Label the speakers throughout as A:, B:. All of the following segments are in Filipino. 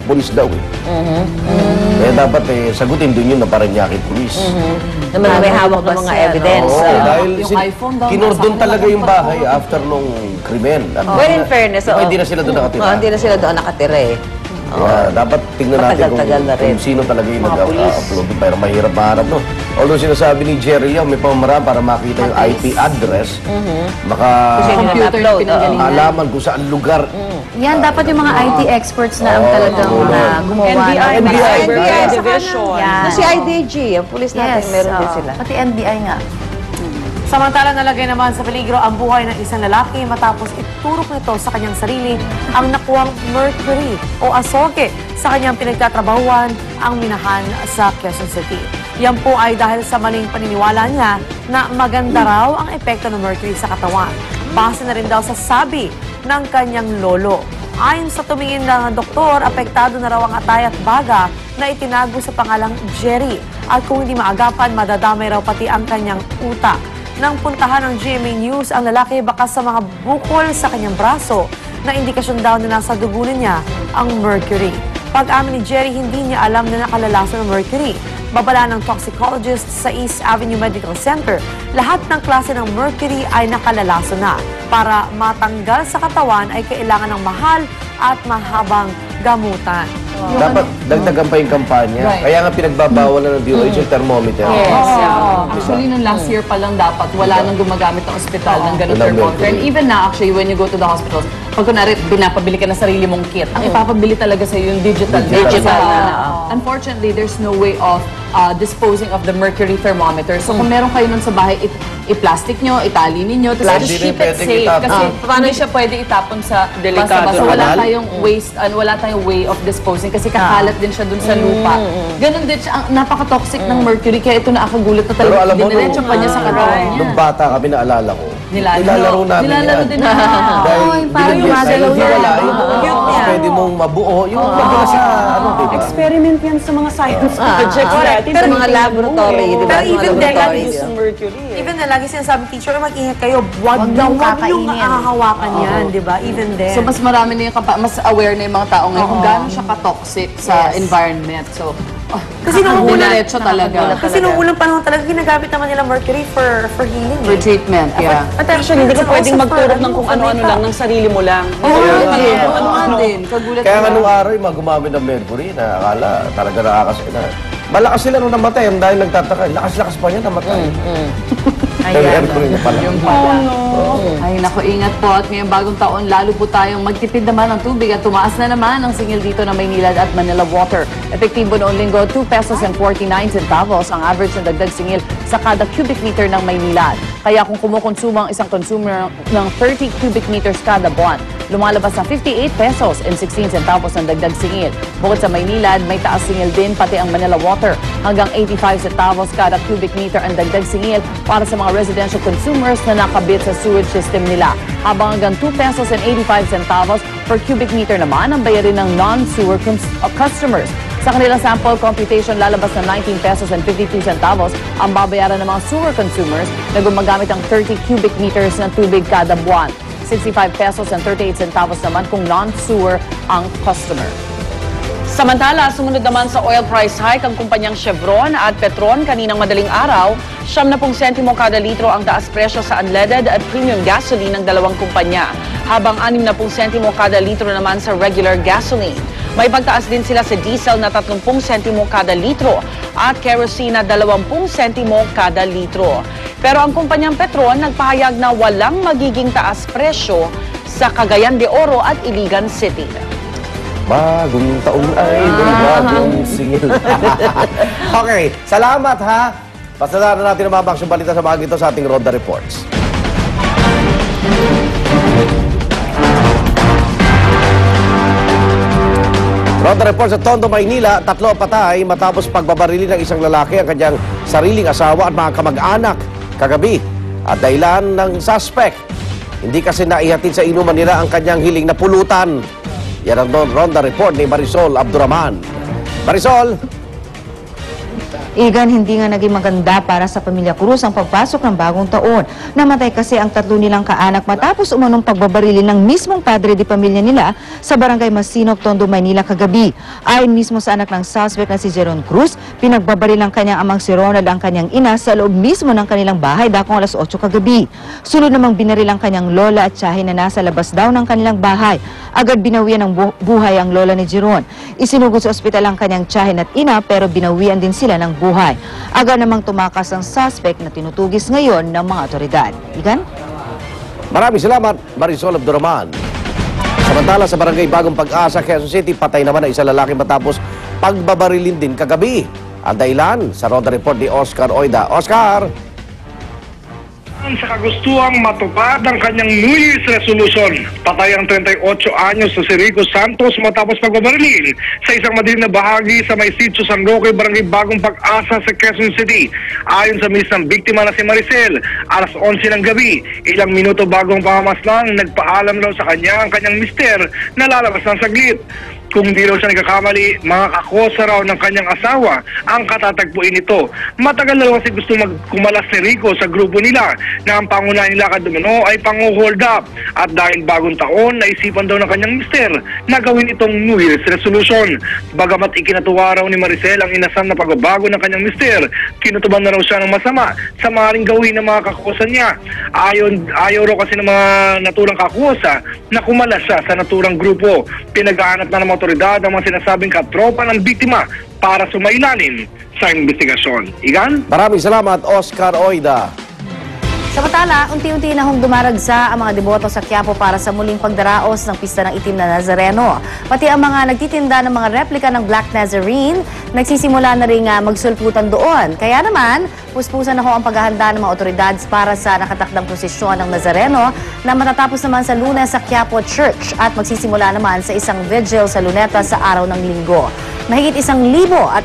A: Pulis daw eh. Kaya dapat sagutin din yun na Parañaque Police.
B: Na may hawak ng mga evidence.
A: Dahil
C: yung iPhone daw,
A: kinordon talaga yung bahay after nung krimen.
B: Well, in fairness,
A: hindi na sila doon nakatira.
B: Hindi na sila doon nakatira eh.
A: Kaya dapat tingnan natin kung sino talaga yung nag-upload. Pero mahirap maharap no. Although sinasabi ni Jerry Leong, may pamamaraan para makita yung IP address,
C: computer yung pinanggalingan.
A: alaman kung saan lugar.
D: Yan, dapat yung mga IT experts na ang talagang gumawa.
B: NBI
C: Division.
B: Si IDG, ang pulis natin, meron din sila.
D: Pati NBI nga.
C: Samantala, nalagay naman sa peligro ang buhay ng isang lalaki matapos iturok nito sa kanyang sarili ang nakuwang mercury o asoke sa kanyang pinagtatrabahuan ang minahan sa Quezon City. Yan po ay dahil sa maling paniniwala niya na maganda raw ang epekto ng mercury sa katawan. Base na rin daw sa sabi ng kanyang lolo. Ayon sa tumingin ng doktor, apektado na raw ang atay at baga na itinago sa pangalang Jerry. At kung hindi maagapan, madadamay raw pati ang kanyang utak. Nang puntahan ng GMA News, ang lalaki bakas sa mga bukol sa kanyang braso na indikasyon daw na nasa dugunan niya ang mercury. Pag-amin ni Jerry, hindi niya alam na nakalalason ng mercury. Babala ng toxicologist sa East Avenue Medical Center, lahat ng klase ng mercury ay nakalalason na. Para matanggal sa katawan ay kailangan ng mahal at mahabang gamutan.
A: Dapat dagdagan pa yung kampanya. Kaya nga pinagbabawal na ng DOH yung thermometer.
C: Yes. Actually, nung last year pa lang dapat, wala nang gumagamit ng ospital ng ganun thermometer. And even now, actually, when you go to the hospital, pag kunwari, pinapabili ka na sarili mong kit, ang ipapabili talaga sa'yo yung digital na. Unfortunately, there's no way of disposing of the mercury thermometer. So kung meron kayo nun sa bahay, i-plastic nyo, itali ninyo, tapos just keep it safe. Kasi paano siya pwede itapon sa basa-basa? Wala tayong waste, wala tayong way of disposing kasi kakalat din siya dun sa lupa. Ganon din siya, napaka-toxic ng mercury, kaya ito nakakagulat na talaga. Diniretso pa niya sa katawan niya.
A: Nung bata kami, naalala ko.
C: Nilalaro
A: namin
C: Nilalaro din na.
A: Dahil pwede mong mabuo. Yung mabuo sa
E: Experiment yan sa mga science projects natin.
B: Pero mga laboratory, di ba?
C: Pero even then,
E: mercury.
C: even then, lagi sinasabi, teacher, mag-ingat kayo, wag niyong hahawakan yan, di ba? Even then. So, mas marami na yung mas aware na yung mga tao ngayon kung gaano siya ka-toxic sa environment. So, kasi nung unang panahon talaga, ginagamit naman nila mercury for healing. For treatment, yeah.
E: At actually, hindi ka pwedeng magturok ng kung ano-ano lang, ng sarili mo lang.
C: Ano din.
A: Kaya nga nung araw, yung mga gumamit ng mercury, na akala talaga nakakasina. Malakas sila nung namatay, dahil nagtataka, lakas-lakas pa niya namatay.
C: Ayan. Ay, naku, ingat po. At ngayong bagong taon, lalo po tayong magtipid naman ng tubig at tumaas na naman ang singil dito ng Maynilad at Manila Water. Epektibo noong linggo, 2 pesos and 49 centavos ang average na dagdag singil sa kada cubic meter ng Maynilad. Kaya kung kumukonsumo ang isang consumer ng 30 cubic meters kada buwan, lumalabas na 58 pesos and 16 centavos ang dagdag singil. Bukod sa Maynilad, may taas singil din pati ang Manila Water. Hanggang 85 centavos kada cubic meter ang dagdag singil para sa mga residential consumers na nakabit sa sewage system nila. Habang hanggang 2 pesos and 85 centavos per cubic meter naman ang bayarin ng non-sewer customers. Sa kanilang sample computation, lalabas na 19 pesos and 52 centavos ang babayaran ng mga sewer consumers na gumagamit ng 30 cubic meters ng tubig kada buwan. 65 pesos and 38 centavos naman kung non-sewer ang customer.
E: Samantala, sumunod naman sa oil price hike ang kumpanyang Chevron at Petron kaninang madaling araw, 70 sentimo kada litro ang taas presyo sa unleaded at premium gasoline ng dalawang kumpanya, habang 60 sentimo kada litro naman sa regular gasoline. May pagtaas din sila sa diesel na 30 sentimo kada litro at kerosene na 20 sentimo kada litro. Pero ang kumpanyang Petron nagpahayag na walang magiging taas presyo sa Cagayan de Oro at Iligan City.
A: Bagong taon ay bagong singil. Okay, salamat ha. Pasadaran natin ang mga baksyong balita sa mga ito sa ating Ronda Reports. Ronda Reports sa Tondo, Maynila, 3 patay matapos pagbabarili ng isang lalaki ang kanyang sariling asawa at mga kamag-anak kagabi. At dahilan ng suspect, hindi kasi naihatid sa inuman nila ang kanyang hiling na pulutan. Yan ang Ronda Report ni Marisol Abduraman. Marisol!
F: Igan, hindi nga naging maganda para sa pamilya Cruz ang pagpasok ng bagong taon. Namatay kasi ang 3 nilang kaanak matapos umunong pagbabarili ng mismong padre di pamilya nila sa barangay Masinop, Tondo, Maynila kagabi. Ayon mismo sa anak ng suspect na si Jeron Cruz, pinagbabaril ng kanyang amang si Ronald ang kanyang ina sa loob mismo ng kanilang bahay dakong alas 8 kagabi. Sunod namang binaril ang kanyang lola at tiyahin na nasa labas daw ng kanilang bahay. Agad binawian ng buhay ang lola ni Jeron. Isinugod sa ospital ang kanyang tiyahin at ina pero binawian din sila ng buhay. Agad namang tumakas ang suspect na tinutugis ngayon ng mga otoridad. Igan?
A: Maraming salamat, Marisol Abduraman. Samantala sa barangay Bagong Pag-asa, Quezon City, patay naman ang isang lalaki matapos pagbabarilin din kagabi. Ang dahilan sa Roda Report ni Oscar Oida. Oscar!
G: Sa kagustuhang matupad ang kanyang New Year's resolution, patay ang 38 anyos na si Rico Santos matapos pagbabarilin sa isang madilim na bahagi sa may sitio San Roque, barangay Bagong Pag-asa sa Quezon City. Ayon sa miss ng biktima na si Maricel, alas 11 ng gabi, ilang minuto bago ang pamamaslang, nagpaalam raw sa kanya ang kanyang mister na lalabas ng saglit. Kung di raw siya nagkakamali, mga kakosa raw ng kanyang asawa ang katatagpuin nito. Matagal na raw kasi gusto magkumalas ni Rico sa grupo nila na ang pangunahing lakad dumano ay pangu-hold up. At dahil bagong taon, naisipan daw ng kanyang mister na gawin itong New Year's resolution. Bagamat ikinatuwa raw ni Maricel ang inasam na pagbabago ng kanyang mister, kinutuban na raw siya ng masama sa maaaring gawin ng mga kakosa niya. Ayaw raw kasi ng mga naturang kakosa na kumalas siya sa naturang grupo. Pinag-aanap na ng mga otoridad ang mga sinasabing katropa ng biktima para sumailalim sa investigasyon. Igan?
A: Maraming salamat, Oscar Oida.
D: Samantala, unti-unti na hong dumaragsa ang mga deboto sa Quiapo para sa muling pagdaraos ng pista ng itim na Nazareno. Pati ang mga nagtitinda ng mga replika ng Black Nazarene, nagsisimula na rin magsulputan doon. Kaya naman, puspusan na ho ang paghahanda ng mga otoridad para sa nakatakdang prosesyon ng Nazareno na matatapos naman sa Lunes sa Quiapo Church at magsisimula naman sa isang vigil sa Luneta sa araw ng Linggo. Mahigit 1,600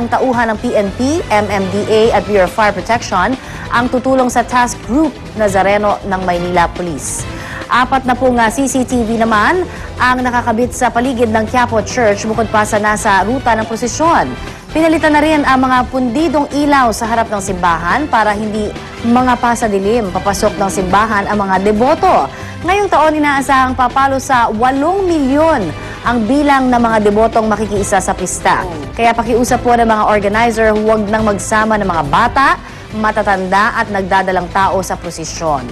D: tauhan ng PNP, MMDA at Bureau of Fire Protection ang tutulong sa Task Group Nazareno ng Maynila Police. 4 na pong CCTV naman ang nakakabit sa paligid ng Quiapo Church bukod pa sa nasa ruta ng prosesyon. Pinalitan na rin ang mga pundidong ilaw sa harap ng simbahan para hindi mga pasadilim papasok ng simbahan ang mga deboto. Ngayong taon inaasahang papalo sa 8 milyon ang bilang ng mga debotong makikiisa sa pista. Kaya pakiusap po ng mga organizer, huwag nang magsama ng mga bata, matatanda at nagdadalang tao sa prosesyon.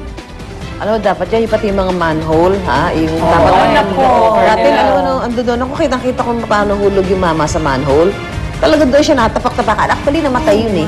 B: Ano, dapat yan, pati yung mga manhole, ha? Yung dapat, dati, ando doon, ako kitang-kita kung paano hulog yung mama sa manhole. Talaga doon siya natapak-tapakan. Actually, namatay yun eh.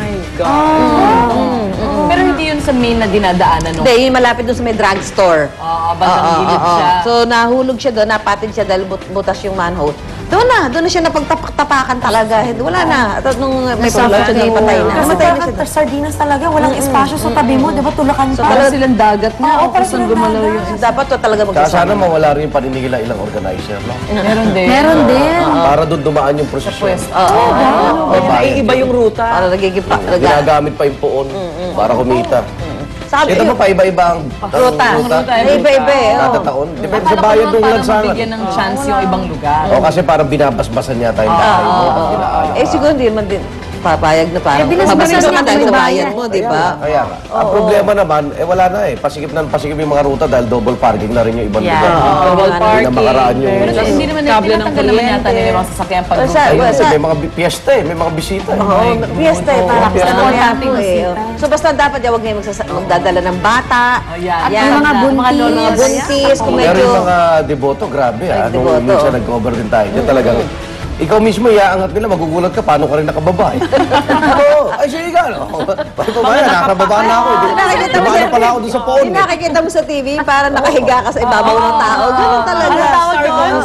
E: Pero hindi yun sa main na dinadaanan, no?
B: Hindi, yung malapit doon sa may drugstore.
E: Bandang gilid siya.
B: So, nahulog siya doon, napatid siya dahil butas yung manhole. Doon na siya napagtapak-tapakan talaga. Wala na. At nung may problem siya, patay na.
C: Kasi
B: Namatay na siya.
C: parang sardinas talaga, walang espasyo sa tabi mo, di ba? Tulakan pa.
E: Parang silang dagat na.
C: Oo, parang silang dagat.
B: Dapat to talaga
A: Kaya sana
B: magsasama.
A: mawala rin yung paninigil ng ilang organizer, no?
E: Meron din.
D: Meron din.
A: Para doon dumaan yung prosesyon.
E: Naiiba yung ruta.
B: Para nagigipa.
A: Ginagamit pa yung poon para kumita.
B: Sabi,
A: Ito pa iba-iba ang
B: ruta. Iba-iba eh.
A: Kada taon. Depende sa bayad ng lansangan.
E: Bigyan ng chance yung ibang lugar.
A: O kasi parang binabasbasan niya tayong bahay mo. pag dinaanan.
B: Siguro hindi man din papayag na parang
D: binasbasan
B: mabasbasan
D: niya
B: dahil
D: yung
B: sa
D: bayan.
B: bayan mo, di ba?
A: Kaya nga. Ang problema naman, wala na eh. Pasikip yung mga ruta dahil double parking na rin yung ibang lugar.
E: Double
A: Hindi na
E: parking.
A: makaraan yung...
E: Pero hindi naman kable ng kuryente. Nila yung mga sasakyan pag
A: Ayun, may mga piyesta eh. May mga bisita eh.
B: Oo, fiesta eh, parang
A: fiesta.
B: importante eh. So basta dapat wag ngayon magdadala ng bata.
E: Yan.
D: Yung mga buntis.
B: Mga buntis, kung
A: Pero
B: medyo...
A: yung mga deboto, grabe ah. Nung
B: deboto.
A: minsan nag-cover din tayo. Yung talagang, ikaw mismo iaangat nila, magugulat ka, paano ka rin nakababa eh. Oo, ay sige ka, no? Paano ba yan? Nakababa na ako.
B: Nakikita mo
A: Dumaan na pala ako doon sa phone.
B: Yung nakikita mo sa TV, parang nakahiga ka sa ibabaw ng tao. Ganun talaga.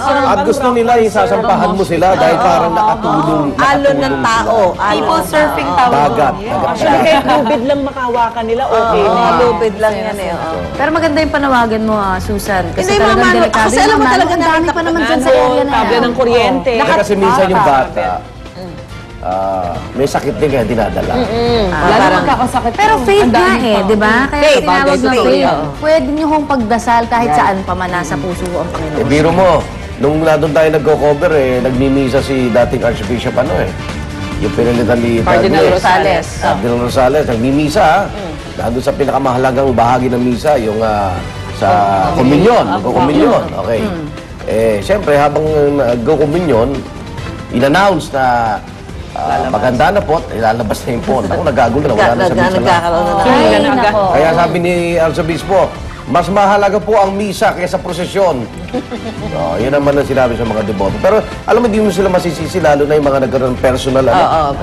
A: At gusto nila yung sasampahan mo sila dahil parang nakatulong.
B: Alon ng tao.
C: People surfing tawag.
A: Dagat.
E: Kahit lubid lang makawakan nila, okay na.
B: Lupid lang yan eh. oo.
D: Pero maganda yung panawagan mo, Susan. Kasi
B: Hindi,
D: talagang
B: mama,
D: delikado.
B: kasi alam mo
D: Yung
B: talaga
D: ang dami
B: nakita
D: pa
B: ko
D: naman
B: na
D: dyan sa area na
E: Kable
D: yan.
E: ng kuryente.
A: Kasi minsan yung bata, may sakit din kaya dinadala.
E: Lalo magkakasakit.
D: Pero faith nga eh, di ba? Kaya
B: Faith,
D: tinawag
B: bagay sa
D: na
B: faith,
D: faith.
B: oo.
D: Pwede niyo hong pagdasal kahit saan pa man nasa puso ang
A: Eh,
D: Panginoon.
A: biro mo, nung nandun tayo nagko-cover eh, nagmimisa si dating Archbishop yung pinalitan ni
E: Cardinal
A: Daniel
E: Rosales.
A: Cardinal Rosales, nagmimisa, nandun sa pinakamahalagang bahagi ng misa, yung sa komunyon, komunyon. Okay. Siyempre, habang nag-komunyon, in-announce na maganda na po, ilalabas na yung phone. Ako, nagagulo na, wala na sa misa lang.
B: Nagkakaroon na
D: Ay,
E: Ay,
D: nako.
A: Kaya sabi ni Arzobispo, mas mahalaga po ang misa kaysa prosesyon. So, yun naman ang sinabi sa mga deboto. Pero alam mo, di mo sila masisisi, lalo na yung mga nagkaroon ng personal,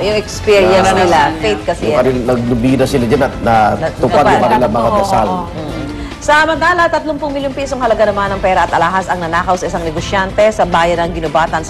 B: yung experience nila, faith kasi
A: yung
B: yan.
A: naglubida sila dyan at natupad yung kanilang mga dasal.
B: Samantala, 30 milyong pisong halaga naman ng pera at alahas ang nanakaw sa isang negosyante sa bayan ng Ginubatan